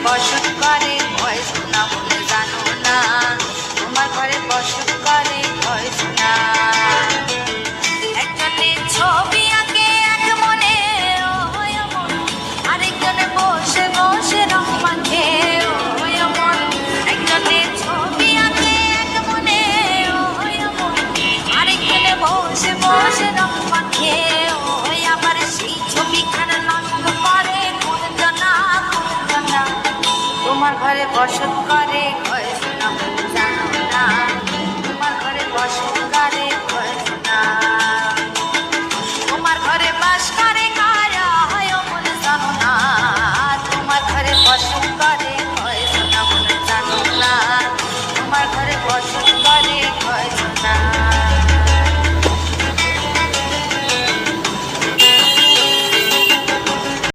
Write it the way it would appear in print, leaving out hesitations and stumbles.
বসত করে ভয় শোনা বলে জানো না, তোমার ঘরে বসত করে ভয় শোনা। একজনের ছবি আঁকে এক মনে আরেকজনে বসে বসে রং মাখে মন। একজনের ছবি আঁকে এক মনে আরেকজনে বসে বসে রং মাখে, আবার সেই ছবিখানা নষ্ট করে কুঞ্জনা কুঞ্জনা। তোমার ঘরে বসত করে ভয় শোনা জানো না।